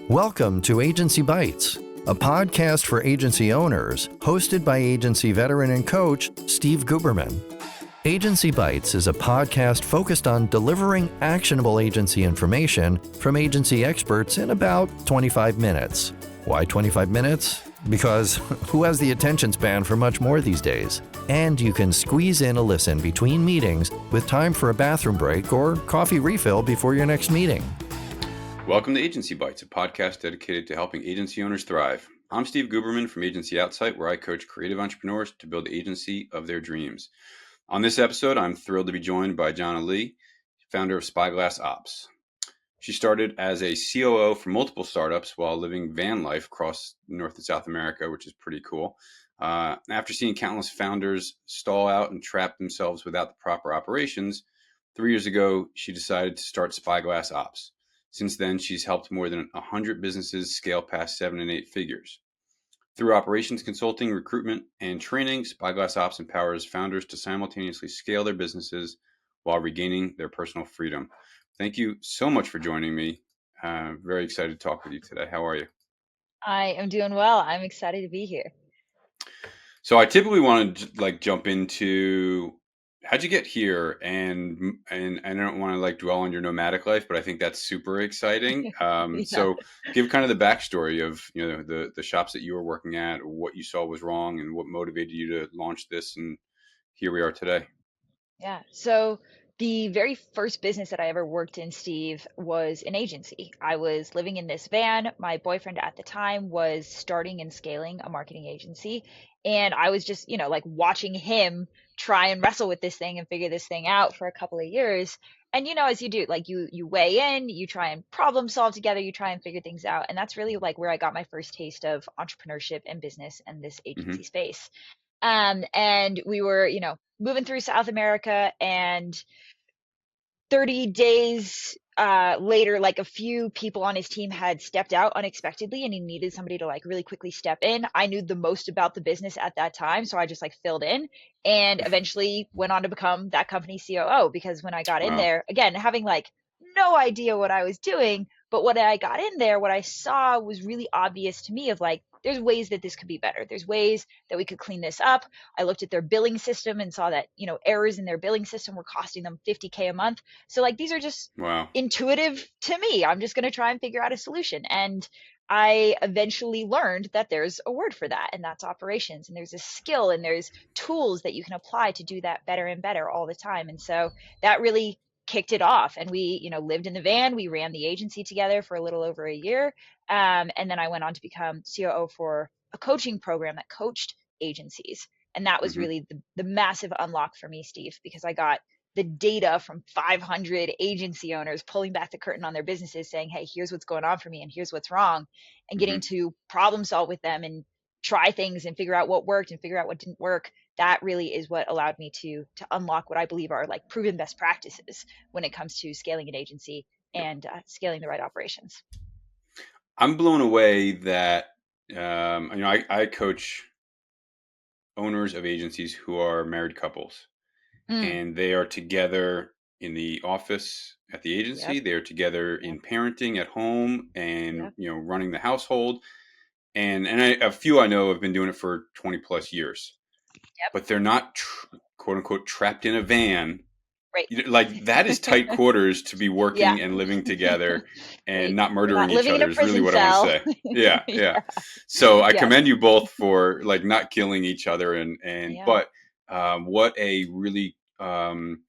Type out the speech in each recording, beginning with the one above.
Welcome to Agency Bytes, a podcast for agency owners, hosted by agency veteran and coach Steve Guberman. Agency Bytes is a podcast focused on delivering actionable agency information from agency experts in about 25 minutes. Why 25 minutes? Because who has the attention span for much more these days? And you can squeeze in a listen between meetings with time for a bathroom break or coffee refill before your next meeting. Welcome to Agency Bytes, a podcast dedicated to helping agency owners thrive. I'm Steve Guberman from Agency Outsight, where I coach creative entrepreneurs to build the agency of their dreams. On this episode, I'm thrilled to be joined by Jhana, founder of Spyglass Ops. She started as a COO for multiple startups while living van life across North and South America, which is pretty cool. After seeing countless founders stall out and trap themselves without the proper operations, 3 years ago, she decided to start Spyglass Ops. Since then, she's helped more than 100 businesses scale past 7 and 8 figures. Through operations consulting, recruitment, and training, Spyglass Ops empowers founders to simultaneously scale their businesses while regaining their personal freedom. Thank you so much for joining me. Very excited to talk with you today. How are you? I am doing well. I'm excited to be here. So I typically want to jump into how'd you get here, and I don't want to dwell on your nomadic life, but I think that's super exciting. Yeah. So give kind of the backstory of the shops that you were working at, what you saw was wrong, and what motivated you to launch this, and here we are today. Yeah. So the very first business that I ever worked in, Steve, was an agency. I was living in this van. My boyfriend at the time was starting and scaling a marketing agency. And I was just, watching him try and wrestle with this thing and figure this thing out for a couple of years. And, as you do, you weigh in, you try and problem solve together, you try and figure things out. And that's really where I got my first taste of entrepreneurship and business and this agency space. And we were, moving through South America, and 30 days later, a few people on his team had stepped out unexpectedly, and he needed somebody to really quickly step in. I knew the most about the business at that time, so I just filled in and eventually went on to become that company's COO, because when I got in there, again, having no idea what I was doing, but when I got in there, what I saw was really obvious to me of there's ways that this could be better. There's ways that we could clean this up. I looked at their billing system and saw that, errors in their billing system were costing them $50K a month. So these are just intuitive to me. I'm just going to try and figure out a solution. And I eventually learned that there's a word for that, and that's operations. And there's a skill and there's tools that you can apply to do that better and better all the time. And so that really kicked it off. And we, lived in the van. We ran the agency together for a little over a year. And then I went on to become COO for a coaching program that coached agencies. And that was really the massive unlock for me, Steve, because I got the data from 500 agency owners pulling back the curtain on their businesses, saying, hey, here's what's going on for me and here's what's wrong, and getting to problem solve with them and try things and figure out what worked and figure out what didn't work. That really is what allowed me to unlock what I believe are proven best practices when it comes to scaling an agency and scaling the right operations. I'm blown away that I coach owners of agencies who are married couples, and they are together in the office at the agency. Yep. They are together in parenting at home and running the household. And a few I know have been doing it for 20 plus years. Yep. But they're not quote unquote trapped in a van. Right. That is tight quarters to be working and living together and not murdering each other is really what I want to say. Yeah. So I commend you both for not killing each other but what a really whatever,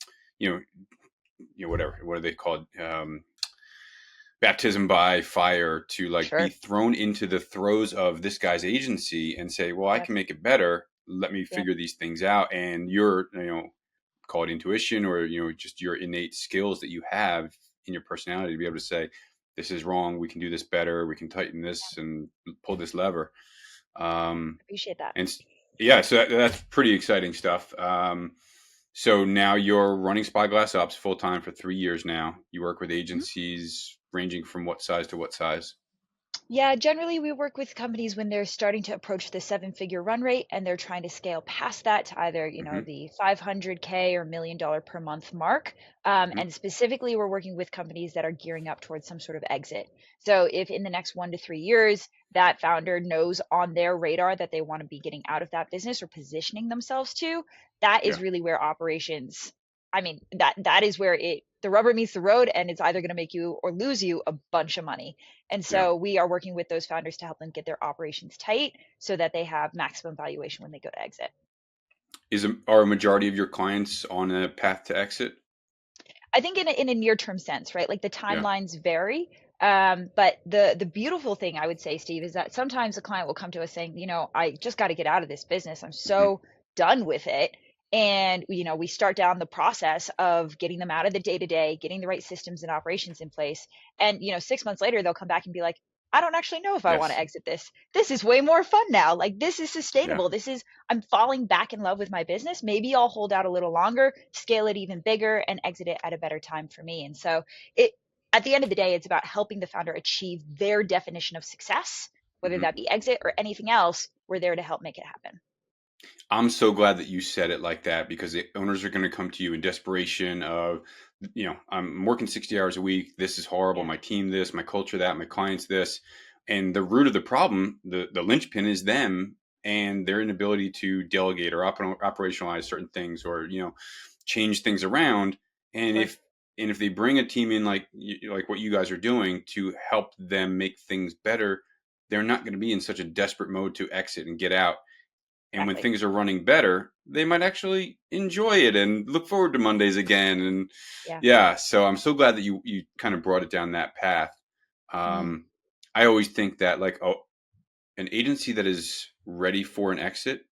what are they called? Baptism by fire to be thrown into the throes of this guy's agency and say, well, I can make it better. Let me figure these things out. And you're, call it intuition or, just your innate skills that you have in your personality to be able to say, this is wrong. We can do this better. We can tighten this and pull this lever. Appreciate that. And so that's pretty exciting stuff. So now you're running Spyglass Ops full time for 3 years now. You work with agencies ranging from what size to what size? Yeah, generally we work with companies when they're starting to approach the seven-figure run rate and they're trying to scale past that to either, Hmm. the 500K or $1 million per month mark. Hmm. And specifically, we're working with companies that are gearing up towards some sort of exit. So if in the next 1 to 3 years, that founder knows on their radar that they want to be getting out of that business or positioning themselves to, that is Yeah. really where operations, I mean, that is where the rubber meets the road, and it's either going to make you or lose you a bunch of money. And Yeah. so we are working with those founders to help them get their operations tight so that they have maximum valuation when they go to exit. Are a majority of your clients on a path to exit? I think in a near term sense, right? Like the Yeah. timelines vary. But the beautiful thing I would say, Steve, is that sometimes a client will come to us saying, I just got to get out of this business. I'm Hmm. so done with it. And we start down the process of getting them out of the day to day, getting the right systems and operations in place. And 6 months later, they'll come back and be like, I don't actually know if I want to Yes. exit this. This is way more fun now. Like this is Yeah. sustainable. I'm falling back in love with my business. Maybe I'll hold out a little longer, scale it even bigger, and exit it at a better time for me. And so it at the end of the day, it's about helping the founder achieve their definition of success, whether Hmm. that be exit or anything else. We're there to help make it happen. I'm so glad that you said it like that because the owners are going to come to you in desperation of, I'm working 60 hours a week. This is horrible. Yeah, My team, this, my culture, that, my clients, this. And the root of the problem, the linchpin is them and their inability to delegate or operationalize certain things or, change things around. And sure. if they bring a team in like what you guys are doing to help them make things better, they're not going to be in such a desperate mode to exit and get out, and when Exactly. things are running better, they might actually enjoy it and look forward to Mondays again. And Yeah. yeah, so I'm so glad that you kind of brought it down that path. Mm, Um, I always think that an agency that is ready for an exit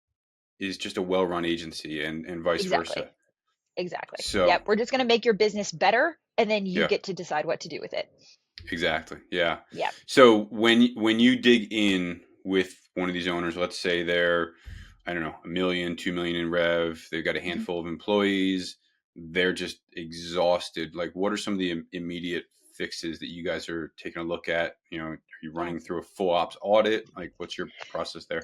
is just a well-run agency, and vice versa. exactly. Exactly. So Yep. We're just going to make your business better, and then you yeah, get to decide what to do with it. exactly. Yeah. Yeah. So when you dig in with one of these owners, let's say they're, I don't know, 1 million, 2 million in rev, they've got a Mhm. handful of employees, they're just exhausted. Like, what are some of the immediate fixes that you guys are taking a look at? Are you Yeah. running through a full ops audit? Like, what's your process there?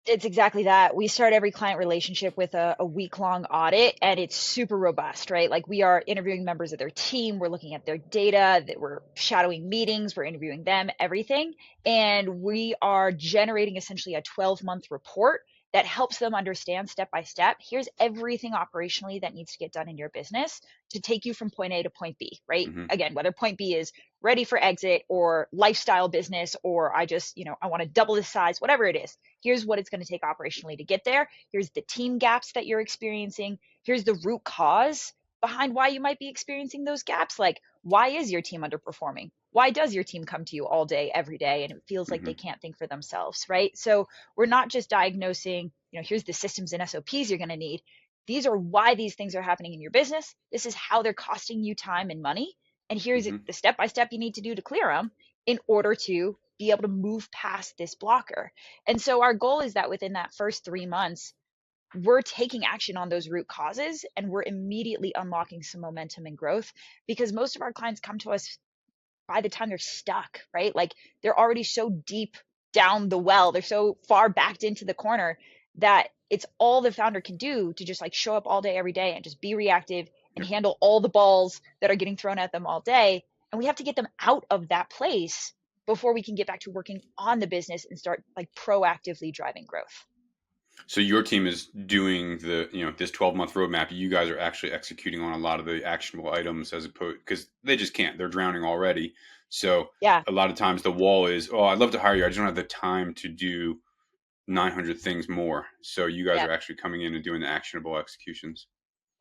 It's exactly that. We start every client relationship with a week-long audit, and it's super robust, right? Like we are interviewing members of their team, we're looking at their data, that we're shadowing meetings, we're interviewing them, everything. And we are generating essentially a 12-month report that helps them understand step by step. Here's everything operationally that needs to get done in your business to take you from point A to point B, right? Hmm. Again, whether point B is ready for exit or lifestyle business, or I just, I want to double the size, whatever it is. Here's what it's going to take operationally to get there. Here's the team gaps that you're experiencing. Here's the root cause behind why you might be experiencing those gaps. Like, why is your team underperforming? Why does your team come to you all day, every day, and it feels like Hmm. they can't think for themselves, right? So we're not just diagnosing, here's the systems and SOPs you're going to need. These are why these things are happening in your business. This is how they're costing you time and money. And here's Hmm. the step by step you need to do to clear them in order to be able to move past this blocker. And so our goal is that within that first 3 months, we're taking action on those root causes and we're immediately unlocking some momentum and growth, because most of our clients come to us by the time they're stuck, right? Like they're already so deep down the well, they're so far backed into the corner that it's all the founder can do to just like show up all day, every day and just be reactive and Yep. handle all the balls that are getting thrown at them all day. And we have to get them out of that place before we can get back to working on the business and start like proactively driving growth. So your team is doing this 12-month roadmap. You guys are actually executing on a lot of the actionable items as opposed, because they just can't. They're drowning already. So Yeah. a lot of times the wall is, oh, I'd love to hire you. I just don't have the time to do 900 things more. So you guys Yeah. are actually coming in and doing the actionable executions.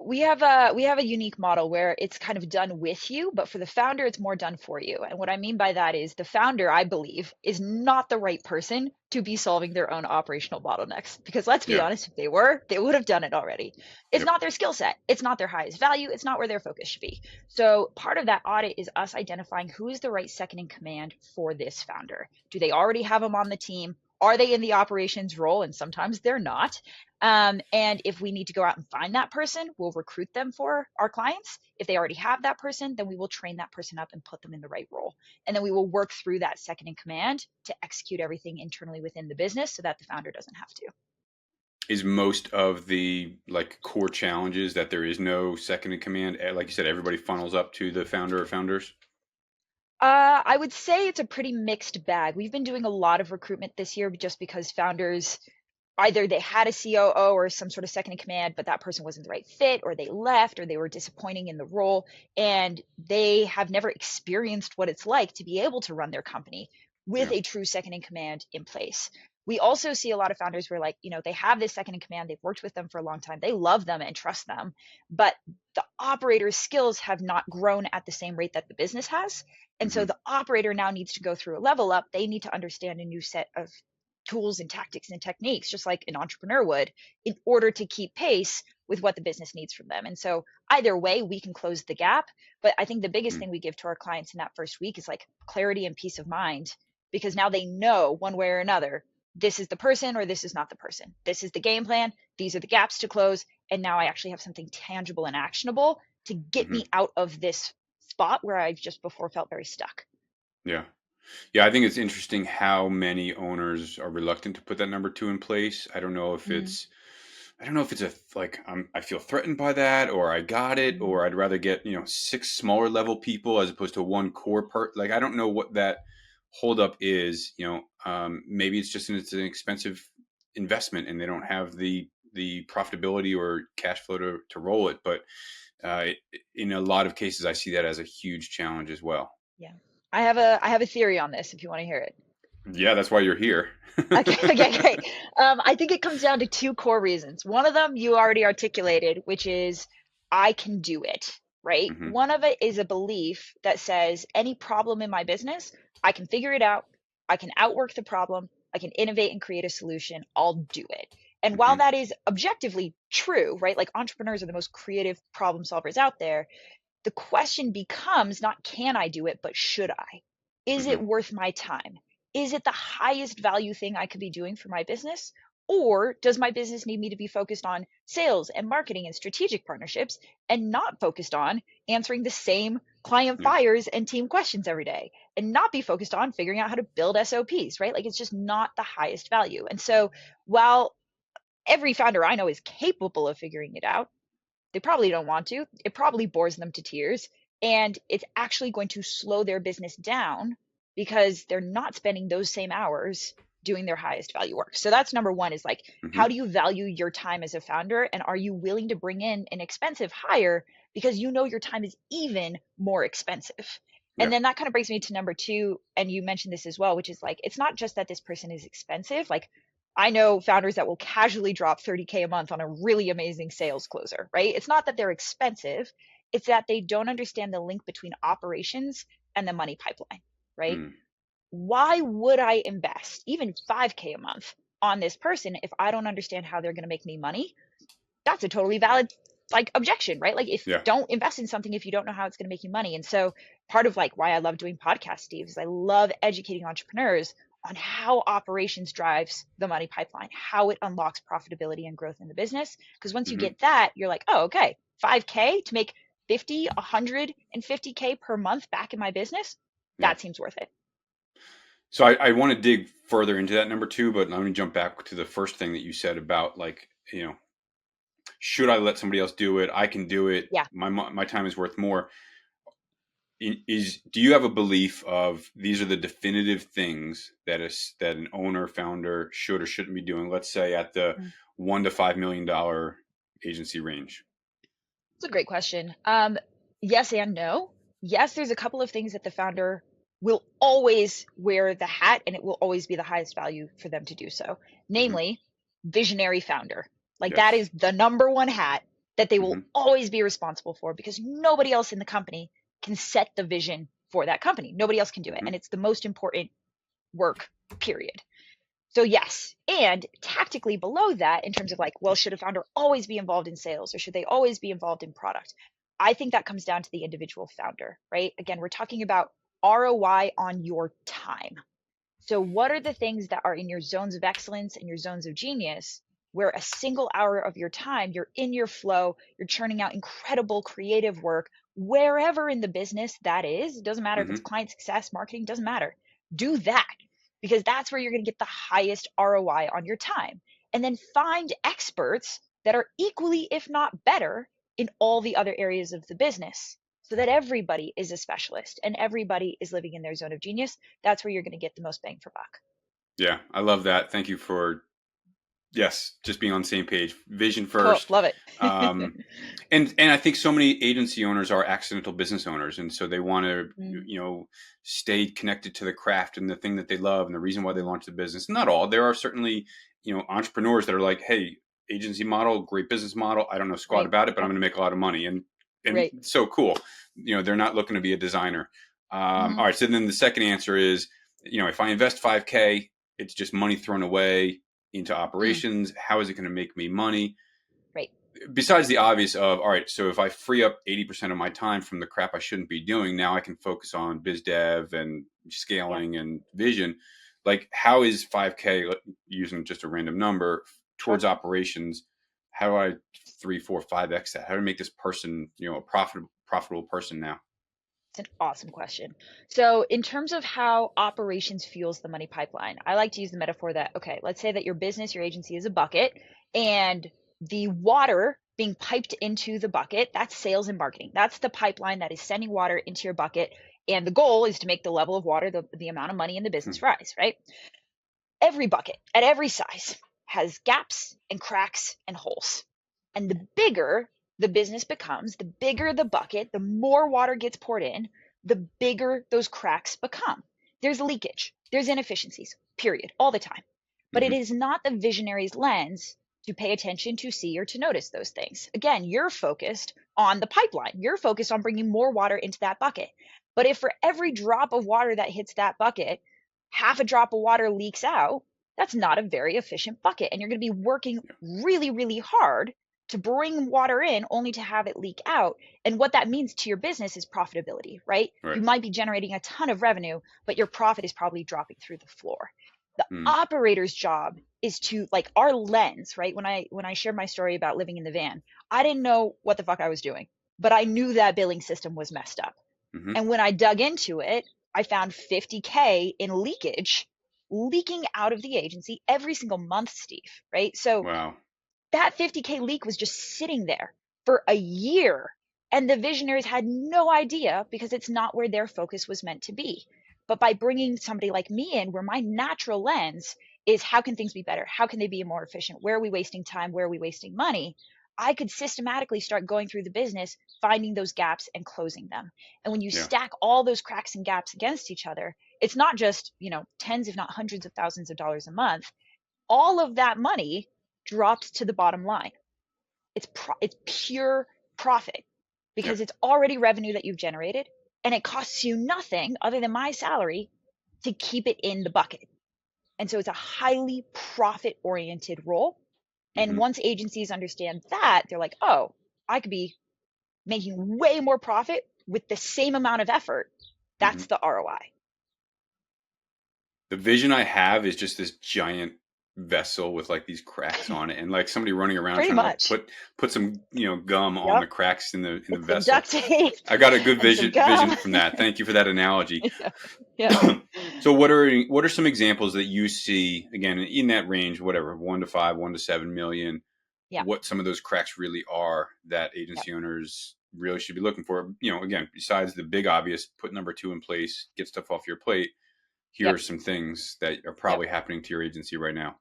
We have a unique model where it's kind of done with you, but for the founder it's more done for you. And what I mean by that is the founder, I believe, is not the right person to be solving their own operational bottlenecks, because let's be Yeah. honest, if they were, they would have done it already. It's Yep. not their skill set, it's not their highest value, it's not where their focus should be. So part of that audit is us identifying who is the right second in command for this founder. Do they already have them on the team? Are they in the operations role? And sometimes they're not. And if we need to go out and find that person, we'll recruit them for our clients. If they already have that person, then we will train that person up and put them in the right role. And then we will work through that second in command to execute everything internally within the business so that the founder doesn't have to. Is most of the like core challenges that there is no second in command? Like you said, everybody funnels up to the founder or founders. I would say it's a pretty mixed bag. We've been doing a lot of recruitment this year just because founders either they had a COO or some sort of second in command, but that person wasn't the right fit, or they left, or they were disappointing in the role, and they have never experienced what it's like to be able to run their company with Yeah. a true second in command in place. We also see a lot of founders where, like, they have this second in command, they've worked with them for a long time, they love them and trust them, but the operator's skills have not grown at the same rate that the business has. And so Mm-hmm. the operator now needs to go through a level up. They need to understand a new set of tools and tactics and techniques, just like an entrepreneur would, in order to keep pace with what the business needs from them. And so either way, we can close the gap. But I think the biggest thing we give to our clients in that first week is like clarity and peace of mind, because now they know one way or another, this is the person or this is not the person. This is the game plan. These are the gaps to close. And now I actually have something tangible and actionable to get Mm-hmm. me out of this spot where I just before felt very stuck. Yeah. Yeah, I think it's interesting how many owners are reluctant to put that number two in place. Mm, I don't know if it's like I feel threatened by that, or I got it, mm, or I'd rather get six smaller level people as opposed to one core part. Like I don't know what that holdup is. Maybe it's an expensive investment, and they don't have the profitability or cash flow to roll it. But uh, in a lot of cases, I see that as a huge challenge as well. yeah. I have a theory on this if you want to hear it. Yeah, that's why you're here. Okay, okay, great. I think it comes down to two core reasons. One of them you already articulated, which is I can do it, right? Hmm. One of it is a belief that says any problem in my business, I can figure it out, I can outwork the problem, I can innovate and create a solution, I'll do it. And while Hmm. that is objectively true, right? Like entrepreneurs are the most creative problem solvers out there, the question becomes not can I do it, but should I? Is it Hmm. worth my time? Is it the highest value thing I could be doing for my business? Or does my business need me to be focused on sales and marketing and strategic partnerships and not focused on answering the same client Yeah. fires and team questions every day and not be focused on figuring out how to build SOPs, right? Like it's just not the highest value. And so while every founder I know is capable of figuring it out, they probably don't want to. It probably bores them to tears. And it's actually going to slow their business down because they're not spending those same hours doing their highest value work. So that's number one is like, how Hmm. do you value your time as a founder? And are you willing to bring in an expensive hire because you know your time is even more expensive? And Yeah. then that kind of brings me to number two. And you mentioned this as well, which is like, it's not just that this person is expensive. Like, I know founders that will casually drop 30K a month on a really amazing sales closer, right? It's not that they're expensive, it's that they don't understand the link between operations and the money pipeline, right? Mm. Why would I invest even 5K a month on this person if I don't understand how they're going to make me money? That's a totally valid like objection, right? Like if Yeah. don't invest in something if you don't know how it's going to make you money. And so part of like why I love doing podcasts, Steve, is I love educating entrepreneurs on how operations drives the money pipeline, how it unlocks profitability and growth in the business. Because once you Hmm. get that, you're like, oh, okay, 5K to make 50, 150K per month back in my business. Yeah. That seems worth it. So I want to dig further into that number two, but let me jump back to the first thing that you said about like, should I let somebody else do it? I can do it. Yeah. My time is worth more. Do you have a belief of these are the definitive things that an owner founder should or shouldn't be doing? Let's say at the Mm. $1 to $5 million agency range. It's a great question. Yes and no. Yes, there's a couple of things that the founder will always wear the hat, and it will always be the highest value for them to do so. Hmm. Namely, visionary founder. Like that Yes. is the number one hat that they will Hmm. always be responsible for because nobody else in the company can set the vision for that company. Nobody else can do it. Hmm. And it's the most important work, period. So yes, and tactically below that, in terms of like, well, should a founder always be involved in sales or should they always be involved in product? I think that comes down to the individual founder, right? Again, we're talking about ROI on your time. So what are the things that are in your zones of excellence and your zones of genius where a single hour of your time, you're in your flow, you're churning out incredible creative work, wherever in the business that is. It doesn't matter if it's Hmm. client success, marketing, doesn't matter. Do that because that's where you're going to get the highest ROI on your time. And then find experts that are equally, if not better, in all the other areas of the business so that everybody is a specialist and everybody is living in their zone of genius. That's where you're going to get the most bang for buck. Yeah, I love that. Thank you for, yes, just being on the same page. Vision Cool. first. Love it. Um, and I think so many agency owners are accidental business owners, and so they want to, Mm, stay connected to the craft and the thing that they love and the reason why they launched the business. Not all. There are certainly, entrepreneurs that are like, hey, agency model, great business model. I don't know squat right. about it, but I'm Yep. going to make a lot of money, and Right. so cool. They're not looking to be a designer. Hmm. All right. So then the second answer is, if I invest 5K, it's just money thrown away into Mm, operations. How is it going to make me money? right. Besides the obvious of, all right, so if I free up 80% of my time from the crap I shouldn't be doing, now I can focus on biz dev and Yeah. scaling and vision. Like, how is 5K, using just a random number, Sure. towards operations? How do I 3, 4, 5x that? How do I make this person, a profitable person now? It's an awesome question. So, in terms of how operations fuels the money pipeline, I like to use the metaphor that, okay, let's say that your business, your agency is a bucket, and the water being piped into the bucket, that's sales and marketing. That's the pipeline that is sending water into your bucket. And the goal is to make the level of water, the amount of money in the business rise, right? Every bucket at every size has gaps and cracks and holes. And the bigger the business becomes, the bigger the bucket, the more water gets poured in, the bigger those cracks become. There's leakage, there's inefficiencies, period, all the time. But it Mm-hmm. is not the visionary's lens to pay attention to see or to notice those things. Again, you're focused on the pipeline, you're focused on bringing more water into that bucket. But if for every drop of water that hits that bucket, half a drop of water leaks out, that's not a very efficient bucket. And you're going to be working really, really hard to bring water in only to have it leak out. And what that means to your business is profitability, right? Right. You might be generating a ton of revenue, but your profit is probably dropping through the floor. The Mm. operator's job is to, like, our lens, right? When I shared my story about living in the van, I didn't know what the fuck I was doing, but I knew that billing system was messed up. Mm-hmm. And when I dug into it, I found 50K in leakage leaking out of the agency every single month, Steve, right? So Wow. that 50K leak was just sitting there for a year. And the visionaries had no idea because it's not where their focus was meant to be. But by bringing somebody like me in, where my natural lens is how can things be better? How can they be more efficient? Where are we wasting time? Where are we wasting money? I could systematically start going through the business, finding those gaps and closing them. And when you Yeah. stack all those cracks and gaps against each other, it's not just, tens, if not hundreds of thousands of dollars a month. All of that money drops to the bottom line. It's pure profit Yeah. because it's already revenue that you've generated and it costs you nothing other than my salary to keep it in the bucket. And so it's a highly profit oriented role. And Mm-hmm. once agencies understand that, they're like, oh, I could be making way more profit with the same amount of effort. Mm-hmm. That's the ROI. The vision I have is just this giant vessel with like these cracks on it, and like somebody running around Pretty trying to like much. put some gum on the Yep. cracks in the With some vessel. duct tape I got a good and some vision gum. from that. Thank you for that analogy. Yeah. Yeah. So what are some examples that you see, again, in that range, whatever, 1 to 5, 1 to 7 million? Yeah. What some of those cracks really are that Yeah. agency owners really should be looking for? Again, besides the big obvious, put number 2 in place, get stuff off your plate. Here are Yep. some things that are Yep. probably happening to your agency right now.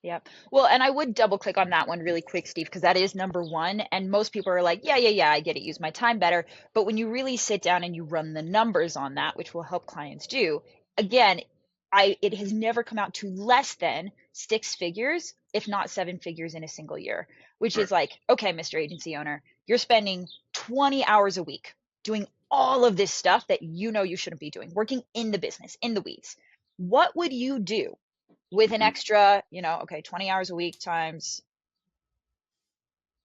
Yep. Well, and I would double click on that one really quick, Steve, because that is number one. And most people are like, yeah, yeah, yeah, I get it. Use my time better. But when you really sit down and you run the numbers on that, which will help clients do, again, it has never come out to less than 6 figures, if not 7 figures in a single year, which Right. is like, okay, Mr. Agency Owner, you're spending 20 hours a week doing all of this stuff that you shouldn't be doing, working in the business, in the weeds. What would you do with an Mm-hmm. extra, okay, 20 hours a week times,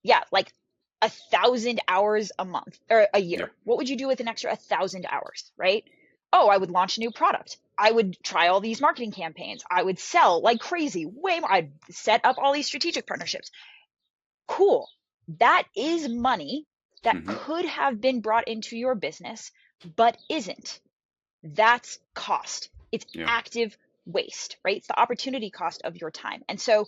yeah, like 1,000 hours a month or a Yep. year? What would you do with an extra 1,000 hours, right? Oh, I would launch a new product. I would try all these marketing campaigns. I would sell like crazy, way more. I'd set up all these strategic partnerships. Cool. That is money that Mm-hmm. could have been brought into your business, but isn't. That's cost. It's Yeah. active waste, right? It's the opportunity cost of your time. And so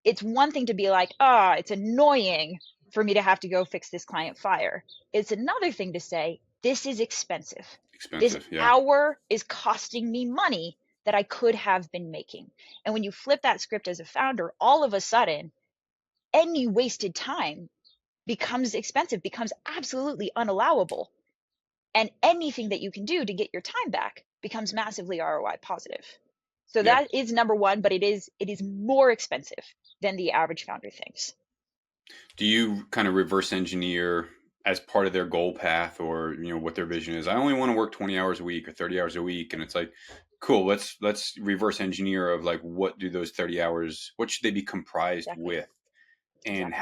it's one thing to be like, it's annoying for me to have to go fix this client fire. It's another thing to say, this is expensive. This Expensive. Yeah. hour is costing me money that I could have been making. And when you flip that script as a founder, all of a sudden, any wasted time becomes expensive, becomes absolutely unallowable. And anything that you can do to get your time back becomes massively ROI positive. So Yeah. that is number one, but it is more expensive than the average founder thinks. Do you kind of reverse engineer as part of their goal path, or what their vision is? I only want to work 20 hours a week or 30 hours a week, and it's like, cool, let's reverse engineer of like, what do those 30 hours, what should they be comprised Exactly. with, and Exactly.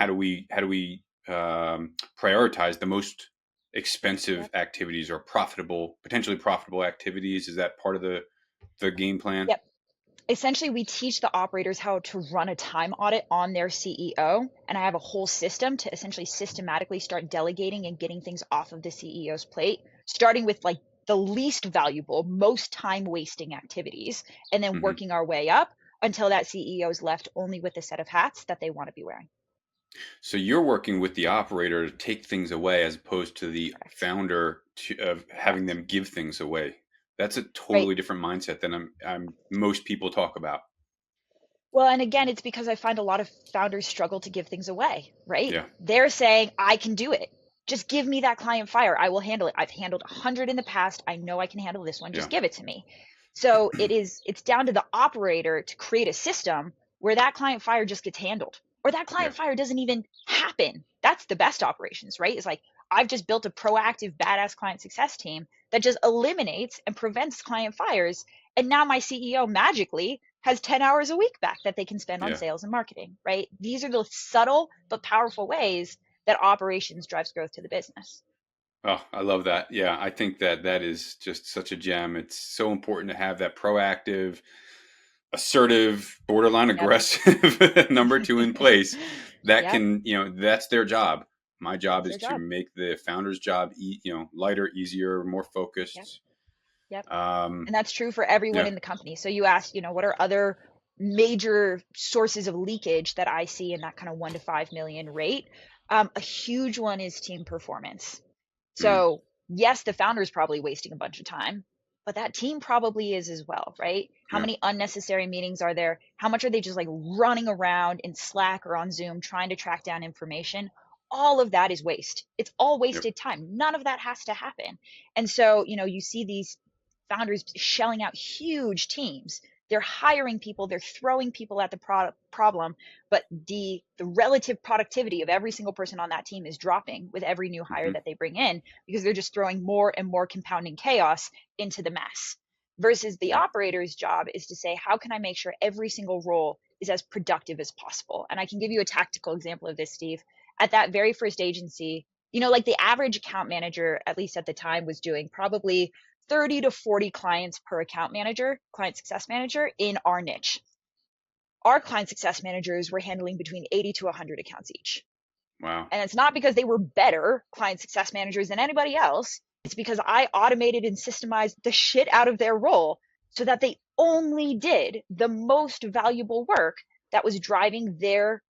how do we prioritize the most expensive Yep. activities or potentially profitable activities? Is that part of the game plan? Yep. Essentially, we teach the operators how to run a time audit on their CEO. And I have a whole system to essentially systematically start delegating and getting things off of the CEO's plate, starting with like the least valuable, most time wasting activities, and then Mm-hmm. working our way up until that CEO is left only with the set of hats that they want to be wearing. So you're working with the operator to take things away, as opposed to the Correct. founder of having Correct. them give things away. That's a Right. totally different mindset than most people talk about. Well, and again, it's because I find a lot of founders struggle to give things away, right? Yeah. They're saying, I can do it. Just give me that client fire. I will handle it. I've handled 100 in the past. I know I can handle this one. Yeah. Just give it to me. So it's down to the operator to create a system where that client fire just gets handled, or that Yeah. client fire doesn't even happen. That's the best operations, right? It's like, I've just built a proactive, badass client success team that just eliminates and prevents client fires. And now my CEO magically has 10 hours a week back that they can spend on Yeah. sales and marketing, right? These are the subtle but powerful ways that operations drives growth to the business. Oh, I love that. Yeah, I think that is just such a gem. It's so important to have that proactive, assertive, borderline Yep. aggressive number two in place. That Yep. can, that's their job. My job That's is their to job. make the founder's job, lighter, easier, more Yep. focused. Yep. Um, And that's true for everyone yeah. in the company. So you asked, what are other major sources of leakage that I see in that kind of 1 to 5 million rate? A huge one is team performance. Mm, So, yes, the founder is probably wasting a bunch of time, but that team probably is as well, right? How yeah. many unnecessary meetings are there? How much are they just like running around in Slack or on Zoom trying to track down information? All of that is waste. It's all Yep. wasted time. None of that has to happen. And so, you see these founders shelling out huge teams. They're hiring people, they're throwing people at the problem, but the relative productivity of every single person on that team is dropping with every new hire Hmm. that they bring in, because they're just throwing more and more compounding chaos into the mess. Versus the Yep. operator's job is to say, how can I make sure every single role is as productive as possible? And I can give you a tactical example of this, Steve. At that very first agency, like the average account manager, at least at the time, was doing probably 30 to 40 clients per account manager, client success manager in our niche. Our client success managers were handling between 80 to 100 accounts each. Wow. And it's not because they were better client success managers than anybody else. It's because I automated and systemized the shit out of their role so that they only did the most valuable work that was driving their,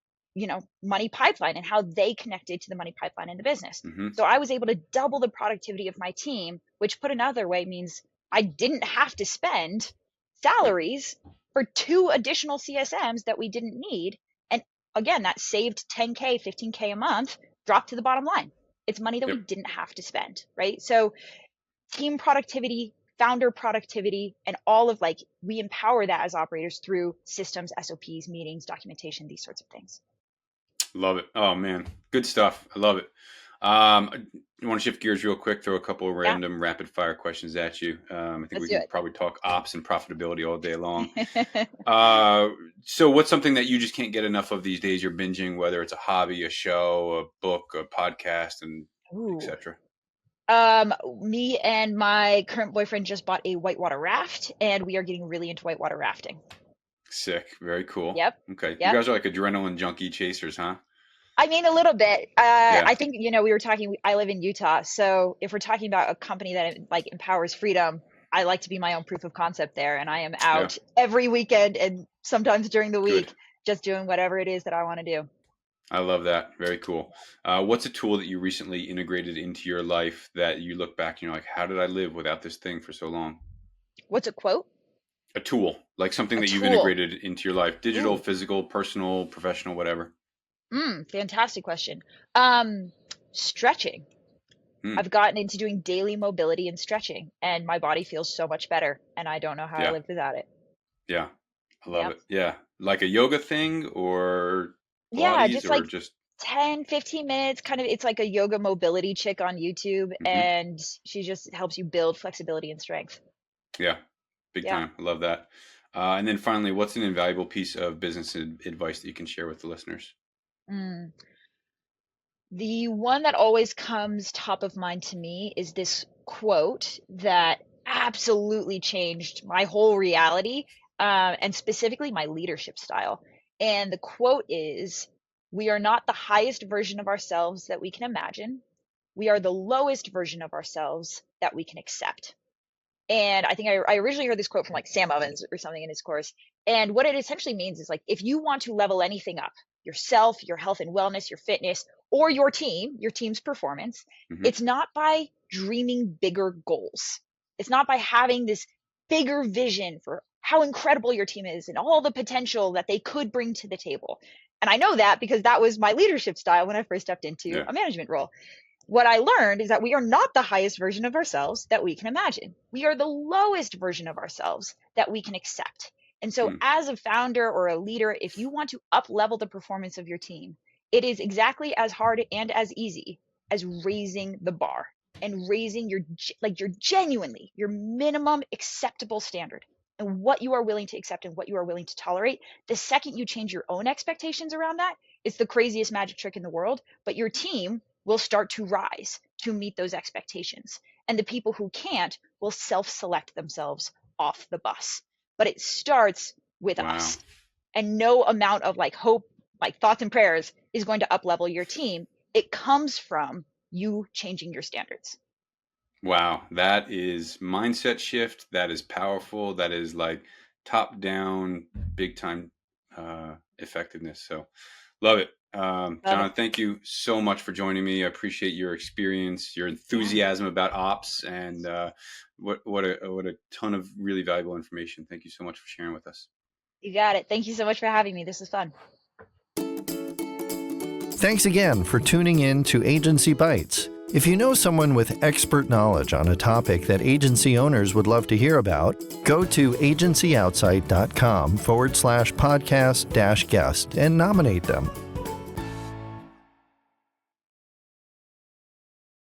money pipeline and how they connected to the money pipeline in the business. Hmm. So I was able to double the productivity of my team, which put another way means I didn't have to spend Yep. salaries for 2 additional CSMs that we didn't need. And again, that saved 10K, 15K a month, dropped to the bottom line. It's money that we Yep. didn't have to spend, right? So team productivity, founder productivity, and all of like, we empower that as operators through systems, SOPs, meetings, documentation, these sorts of things. Love it. Oh man, good stuff. I love it. I want to shift gears real quick, throw a couple of Yeah, random rapid fire questions at you. I think let's we do can probably talk ops and profitability all day long. it. So what's something that you just can't get enough of these days? You're binging, whether it's a hobby, a show, a book, a podcast, and Ooh. etc. Me and my current boyfriend just bought a whitewater raft, and we are getting really into whitewater rafting. Sick. Very cool. Yep. Okay. You Yep. guys are like adrenaline junkie chasers, huh? I mean, a little bit. Yeah. I think, we were talking, I live in Utah. So if we're talking about a company that like empowers freedom, I like to be my own proof of concept there. And I am Yeah. out every weekend and sometimes during the Good. week, just doing whatever it is that I want to do. I love that. Very cool. What's a tool that you recently integrated into your life that you look back and you're like, how did I live without this thing for so long? What's a quote? A tool, like something A that you've tool. integrated into your life, digital, Ooh. physical, personal, professional, whatever. Fantastic question. Stretching. Hmm. I've gotten into doing daily mobility and stretching, and my body feels so much better, and I don't know how I Yeah. live without it. Yeah. I love Yep. it. Yeah. Like a yoga thing or Yeah, Pilates just or like just, 10, 15 minutes, kind of, it's like a yoga mobility chick on YouTube, mhm. and she just helps you build flexibility and strength. Yeah. Big Yeah. time. I love that. And then finally, what's an invaluable piece of business advice that you can share with the listeners? Mm. The one that always comes top of mind to me is this quote that absolutely changed my whole reality, and specifically my leadership style. And the quote is, "We are not the highest version of ourselves that we can imagine. We are the lowest version of ourselves that we can accept." And I think I originally heard this quote from like Sam Ovens or something in his course. And what it essentially means is like, if you want to level anything up, yourself, your health and wellness, your fitness, or your team's performance, Hmm. it's not by dreaming bigger goals. It's not by having this bigger vision for how incredible your team is and all the potential that they could bring to the table. And I know that because that was my leadership style when I first stepped into Yeah. a management role. What I learned is that we are not the highest version of ourselves that we can imagine. We are the lowest version of ourselves that we can accept. And so, Hmm. as a founder or a leader, if you want to up level the performance of your team, it is exactly as hard and as easy as raising the bar and raising your genuinely your minimum acceptable standard and what you are willing to accept and what you are willing to tolerate. The second you change your own expectations around that, it's the craziest magic trick in the world, but your team will start to rise to meet those expectations. And the people who can't will self select themselves off the bus. But it starts with Wow. us. And no amount of like hope, like thoughts and prayers is going to up level your team. It comes from you changing your standards. Wow. That is mindset shift. That is powerful. That is like top down, big time effectiveness. So love it. Love it. Jhana, thank you so much for joining me. I appreciate your experience, your Yeah, enthusiasm about ops, and what a ton of really valuable information. Thank you so much for sharing with us. you got it. Thank you so much for having me. This was fun. Thanks again for tuning in to Agency Bytes. If you know someone with expert knowledge on a topic that agency owners would love to hear about, go to agencyoutsight.com/podcast-guest and nominate them.